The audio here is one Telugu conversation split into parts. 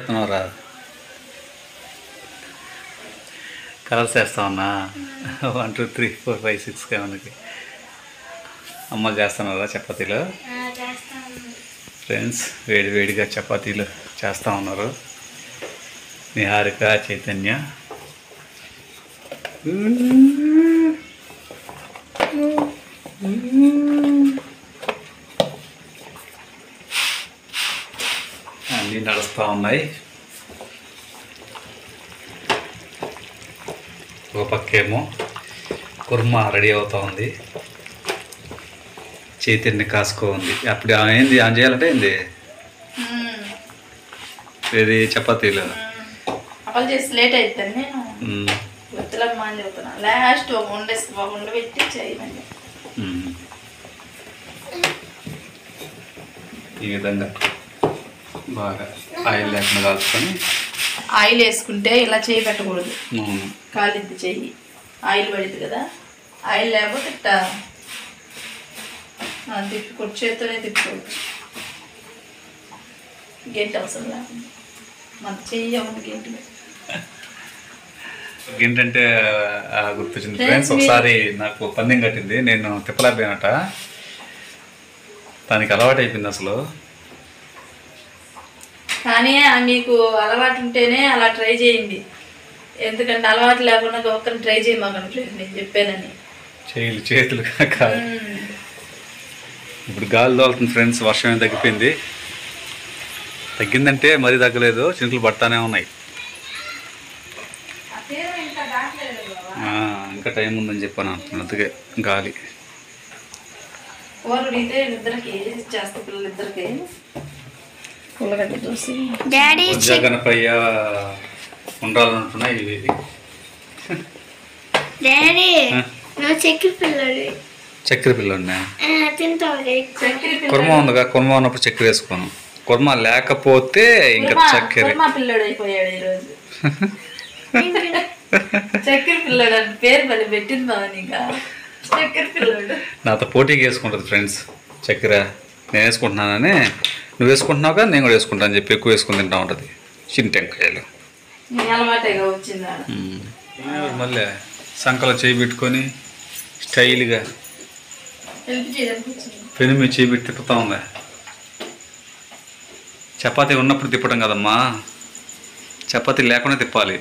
రా కలర్స్ వేస్తా ఉన్నా 1 2 3 4 5 6 7కి అమ్మ చేస్తున్నారా చపాతీలు ఫ్రెండ్స్ వేడివేడిగా చపాతీలు చేస్తూ ఉన్నారు నిహారిక చైతన్య అన్నీ నడుస్తూ ఉన్నాయి ఒక పక్కేమో కుర్మా రెడీ అవుతూ ఉంది చైతన్య కాసుకో ఉంది అప్పుడు ఏంది ఆన్ చేయాలంటే ఏంది ఇది చపాతీలు అప్పలు చేసి లేట్ అవుతుంది నేను గుర్తులకు మాని చెబుతున్నా లాస్ట్ ఉండబెట్టి చేయమండి ఈ విధంగా బాగా ఆయిల్ లేకుండా కాల్చుకొని ఆయిల్ వేసుకుంటే ఇలా చేయి పెట్టకూడదు కాలిద్ది చెయ్యి ఆయిల్ పడింది కదా ఆయిల్ లేకపోతే ఇట్టా తిప్పుకోవచ్చు చేత్తోనే తిప్పుకోవచ్చు గెంటి అవసరం లేకుండా మన చెయ్యి అవును గెంటి ఏంటంటే గుర్తొచ్చింది ఫ్రెండ్స్ ఒకసారి నాకు పందెం కట్టింది నేను తిప్పలేకపోయానట దానికి అలవాటు అయిపోయింది అసలు కానీ మీకు అలవాటు ఉంటేనే అలా ట్రై చేయండి ఎందుకంటే అలవాటు లేకుండా ఒక్కరిని ట్రై చేయమాకండి నేను చెప్పానని చేతులు కాదు ఇప్పుడు గాలి తోలుతుంది ఫ్రెండ్స్ వర్షం తగ్గిపోయింది తగ్గిందంటే మరీ తగ్గలేదు చినుకులు పడతానే ఉన్నాయి ఇంకా టైం ఉందని చెప్పాను అంటున్నాను అందుకే గాలి గణపయ్య ఉండాలంటున్నాయి ఇవి చక్కెర పిల్ల ఉన్నాయి కుర్మా ఉందిగా కుర్మా ఉన్నప్పుడు చక్కెర వేసుకోను కుర్మా లేకపోతే ఇంకా చక్కెర పిల్లడు అయిపోయాడు ఈరోజు చక్కెర పిల్లడు అని పేరు మళ్ళీ పెట్టింది చక్కెర పిల్లడు నాతో పోటీకి వేసుకుంటుంది ఫ్రెండ్స్ చక్కెర నేను వేసుకుంటున్నానని నువ్వు వేసుకుంటున్నావుగా నేను కూడా వేసుకుంటాను అని చెప్పి ఎక్కువ వేసుకుని తింటా ఉంటుంది చిన్న టెంకాయలు అలవాటేగా వచ్చిందా మళ్ళీ సంకలో చేయి పెట్టుకొని స్టైల్గా పెను మీద చేయి పెట్టి తిప్పుతా ఉందా చపాతీ ఉన్నప్పుడు తిప్పడం కదమ్మా చపాతీ లేకుండా తిప్పాలి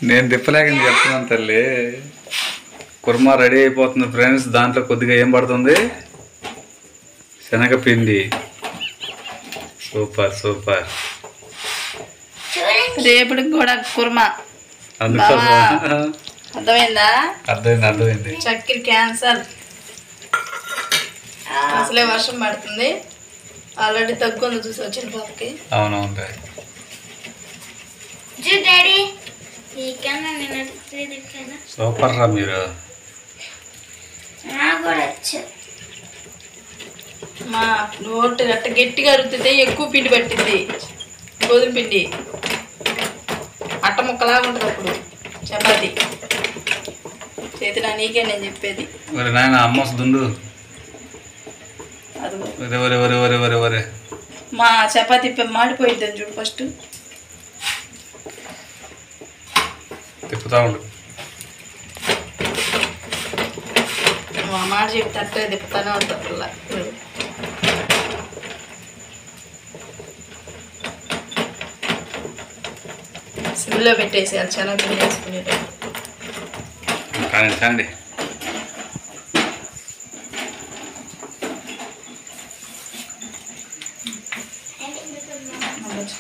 నేను తిప్పలేకని చెప్తున్నాను తల్లి కుర్మా రెడీ అయిపోతుంది ఫ్రెండ్స్ దాంట్లో కొద్దిగా ఏం పడుతుంది శనగపిండి సూపర్ సూపర్ రేపటికి కూడా కుర్మా అందుకోసం అర్థమైందా అర్థమైంది చక్కెర క్యాన్సర్ అసలే వర్షం పడుతుంది ఆల్రెడీ తగ్గుంది చూసి వచ్చిన పాపకి అవునవును సూపర్ రా మీరు మా నోటు గట్ట గట్టిగా అరుగుతుంది ఎక్కువ పిండి పట్టింది గోధుమ పిండి అట్ట ముక్కలాగా ఉంటుంది అప్పుడు చపాతి చేతిలో నీకే నేను చెప్పేది నాయన అమ్మ వస్తుండు మా చపాతి మాడిపోయింది చూడు ఫస్ట్ తిప్పుతా ఉండు మా మాట చెప్తే అట్టే తిప్పుతానే ఉంటా పిల్ల సిమ్లో పెట్టేసి అది శనగపిండి వేసుకునేది కానీ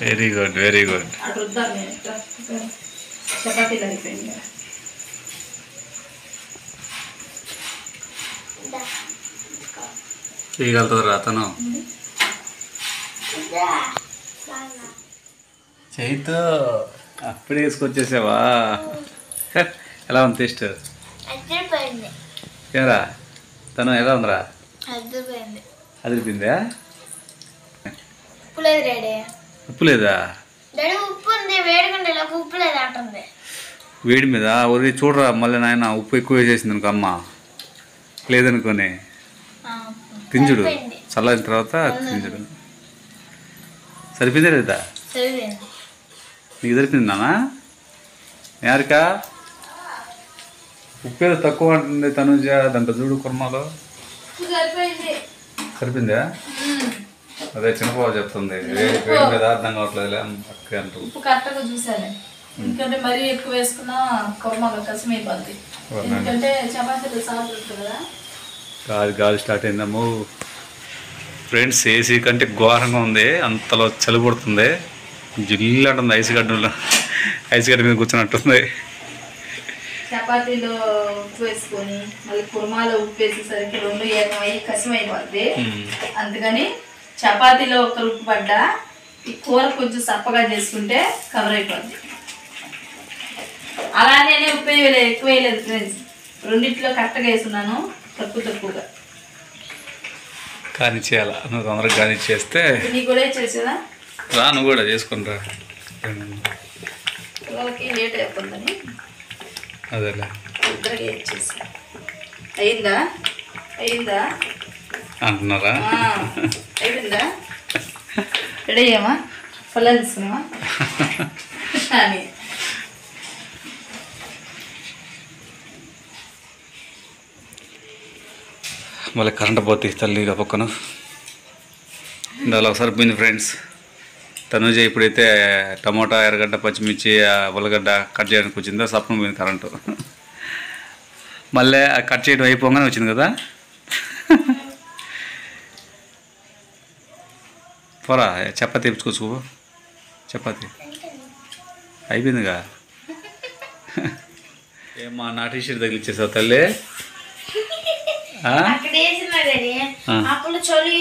వెరీ గుడ్ వెరీ గుడ్ చపాతీలు అయిపోయింది చేయగలుగుతుంది రా అతను చేయితో అప్పుడే వేసుకొచ్చేసావా ఎలా ఉంది టేస్ట్ ఏరా తను ఎలా ఉందిరా అదిరిపోయిందా ఉప్పు లేదా వేడి మీద ఊరి చూడరా మళ్ళీ నాయన ఉప్పు ఎక్కువ వేసేసింది అనుకో అమ్మ లేదనుకోని తింజుడు చల్లారిన తర్వాత తినేసాడు. సరిపోయిందా లేదా? నీకు సరిపోయింది నాన్న? యారికా ఉప్పు ఏదో తక్కువ అంటుంది తనుజ, దాంట్లో చూడు కుర్మాలో. సరిపోయిందా? అదే చిన్నపావు చెప్తుంది వేడి మీద అర్థం కావట్లేదు అక్క అంటూ. ఉప్పు కరెక్ట్గా చూసాను, ఎందుకంటే మరీ ఎక్కువ వేసుకున్నా కుర్మాలో కసం అయిపోద్ది. ఎందుకంటే చపాతీలు సాల్ట్ ఉంటుంది కదా. గాలి స్టార్ట్ అయిందమ్ము ఫ్రెండ్స్. ఏసీ కంటే ఘోరంగా ఉంది, అంతలో చలి పడుతుంది. జిల్లు అంటుంది ఐస్ గడ్డ మీద కూర్చున్నట్టుంది. చపాతీలో ఉప్పు వేసుకొని మళ్ళీ కుర్మాలో ఉప్పు వేసేసరికి రెండు ఏకమై కసం అయిపోద్ది. అందుకని చపాతీలో ఒక ఉప్పు పడ్డా ఈ కూర కొంచెం సప్పగా చేసుకుంటే కవర్ అయిపోద్ది. అలానే ఉప్పు వేయలేదు, ఎక్కువ వేయలేదు ఫ్రెండ్స్. రెండిట్లో కరెక్ట్గా వేసుకున్నాను, తక్కువగా. కానీ చేయాలా నువ్వు తొందరగా కానీ చేస్తే. నీకు కూడా చేసేదా? రా నువ్వు కూడా చేసుకుని రా. ఓకే, లేట్ అయిపోతుందని అదేలే ఇద్దరికి ఇచ్చేసి. అయిందా అంటున్నారా? అయిపోయిందా? రెడీ అయ్యామా? పొలాలు తీసుకున్నామా అని. మళ్ళీ కరెంట్ పోతే తల్లిగా పక్కన ఇందులో సరిపోయింది ఫ్రెండ్స్. తనుజ ఇప్పుడైతే టమోటా, ఎర్రగడ్డ, పచ్చిమిర్చి, ఉల్లగడ్డ కట్ చేయడానికి వచ్చిందో సప్పన పోయింది కరెంటు. మళ్ళీ కట్ చేయడం అయిపోగానే వచ్చింది కదా. పోరా చపాతీ తెప్పించుకోవచ్చు. చపాతీ అయిపోయిందిగా. ఏమా నా టీషర్ట్ తగిలిచ్చేసావు తల్లి? అప్పుడు చలి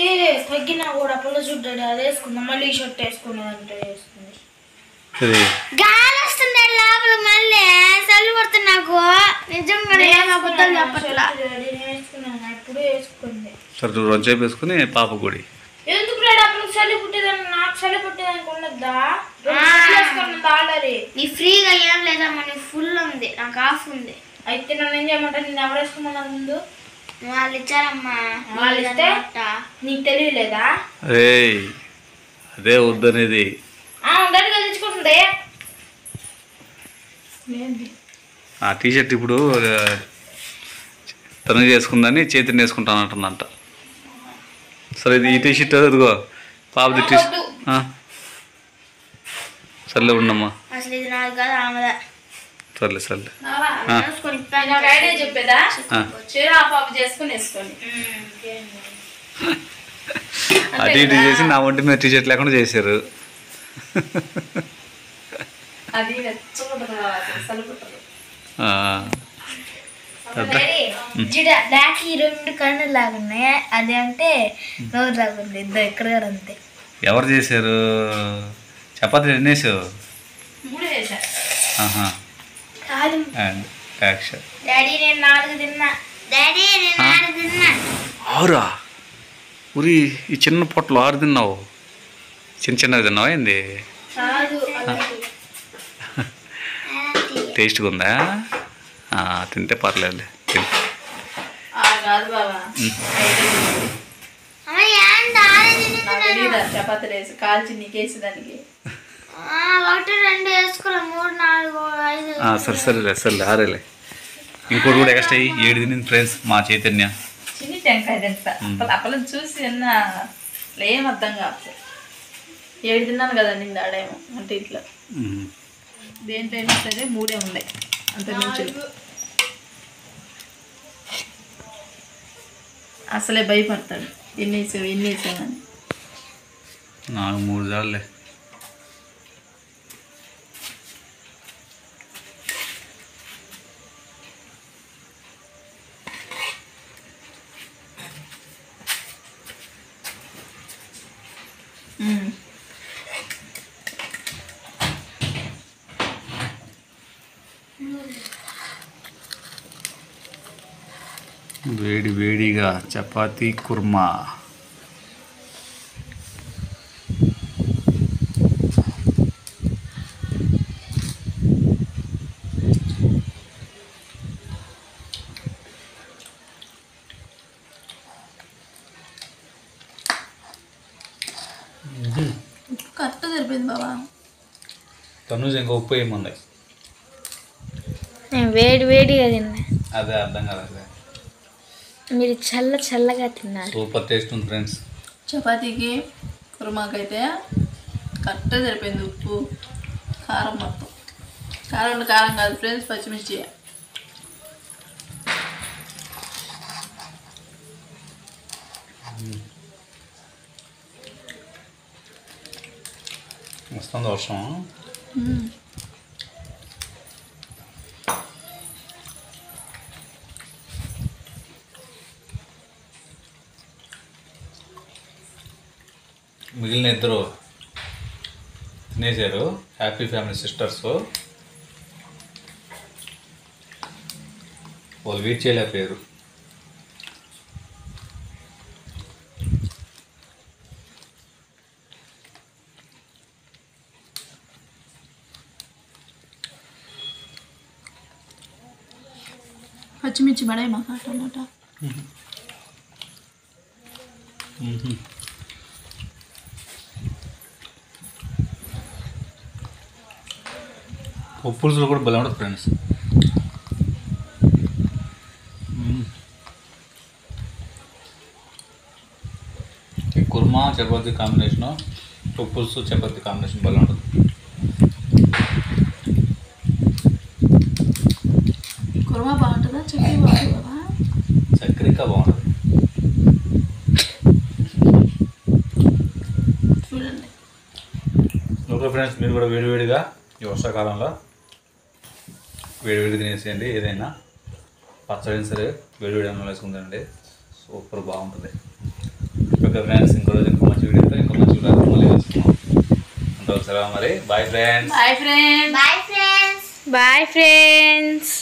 తగ్గినా కూడా అప్పుడు చూడ్డాడు అది వేసుకుందాం, మళ్ళీ ఈ షర్ట్ వేసుకున్నదంటే వేసుకుంది. గాలి వస్తుంది లోపల, మళ్ళీ చలి పడుతుంది నాకు. నిజంగా వేసుకున్నాను, ఎప్పుడు వేసుకుంది. సరే నువ్వు రొంచేపు వేసుకుని పాప గుడి. ఎందుకు అప్పుడు చలి పుట్టేదాన్ని, నాకు చలి పుట్టేదానికి ఉండద్దా? ఆల్రెడీ నీ ఫ్రీగా ఏం లేదమ్మా, నీ ఫుల్ ఉంది, నాకు ఆఫ్ ఉంది. అయితే నన్ను ఏం చేయమంటారు? నేను ఎవరు వేసుకున్నాను ముందు? వాళ్ళు ఇచ్చారమ్మా. వాళ్ళు ఇస్తే నీకు తెలియలేదా? అదే వద్దనేది. ఉండదు కదా తెచ్చుకుంటుంది. ఆ టీషర్ట్ ఇప్పుడు తను చేసుకుందని చేతిని వేసుకుంటాను అంటుందంట. సరే ఇది ఈ టీషర్ట్ అదిగో పాపది టీషర్ట్. సర్లే ఉండమ్మా. అసలు ఇది నాది కదా, ఆమెదా. సర్లే ఐడియా చెప్పేదా? చీర పాప చేసుకుని వేసుకోండి. అటు ఇటు చేసి నా ఒంటి మీద టీషర్ట్ లేకుండా చేశారు. అది డాకి రెండు కన్ను లాగున్నాయి, అది అంటే నోరు లాగుంది. ఇద్దరు ఇక్కడ కూడా అంతే. ఎవరు చేశారు? చపాతీ తినేసావు? డాడీ నేను 4 తిన్నా. డాడీ నేను 4 తిన్నా. 6? ఉరి ఈ చిన్న పొట్టలు 6 తిన్నావు? చిన్నవి తిన్నావా ఏంది? టేస్ట్గా ఉందా? తింటే పర్లేదు. చపాతీలు వేసి కాల్చి నీకేసి దానికి 1 2 వేసుకోలే, 3 4 5. సరేలే ఆరేలే. ఇంకోటి కూడా ఎక్స్ట్రా 7 తినింది ఫ్రెండ్స్ మా చైతన్య. చిన్ని టెంకాయ తింటా అప్పలం చూసి అన్న ఏం అర్థం కాదు. 7 తిన్నాను కదా నింది ఆడేమో అంటే ఇట్లా దేంట్లో అయినా సరే 3 ఉన్నాయి అంత నుంచి. అసలే భయపడతాడు ఎన్ని వేసామని. నాకు 3 సార్లే. వేడిగా చపాతీ కుర్మా. ఉప్పు కరెక్ట్ సరిపోయింది బాబా. తనుజ ఇంకా ఉప్పు ఏముంది నేను వేడి వేడిగా తిన్నా, అదే అర్థం కాలేదు. మీరు చల్లగా తిన్నారు. సూపర్ టేస్ట్ ఉంది ఫ్రెండ్స్. చపాతీకి కుర్మాకైతే కరెక్ట్ సరిపోయింది ఉప్పు కారం మొత్తం. కారం కాదు ఫ్రెండ్స్, పచ్చిమిర్చి. వస్తుంది వర్షం. మిగిలిన ఇద్దరు తినేసారు, హ్యాపీ ఫ్యామిలీ సిస్టర్స్. వాళ్ళు వెయిట్ చేయలేకపోయారు. పచ్చిమిర్చి పడాయి మాకు టమాటా. ఉప్పు పులుసులు కూడా భలే ఉంటుంది ఫ్రెండ్స్. ఈ కుర్మా చపాతీ కాంబినేషను, ఉప్పు పులుసు చపాతీ కాంబినేషన్ భలే ఉంటుంది. కుర్మా బాగుంటుందా, చట్నీ బాగుంటుంది కదా? చక్కెర ఇంకా బాగుంటుంది. చూడండి. ఓకే ఫ్రెండ్స్, మీరు కూడా వేడివేడిగా ఈ వర్షాకాలంలో వేడివేడి తినేసేయండి. ఏదైనా పచ్చడి సరే వేడివేడి అన్నం వేసుకుందండి, సూపర్ బాగుంటుంది. ఓకే ఫ్రెండ్స్, ఇంకో రోజు ఇంకో మంచి వీడియోతో ఇంకో మంచి వీడియో మళ్ళీ వేసుకున్నాం. అంతవరకు సరే మరి, bye friends. Bye friends. Bye friends.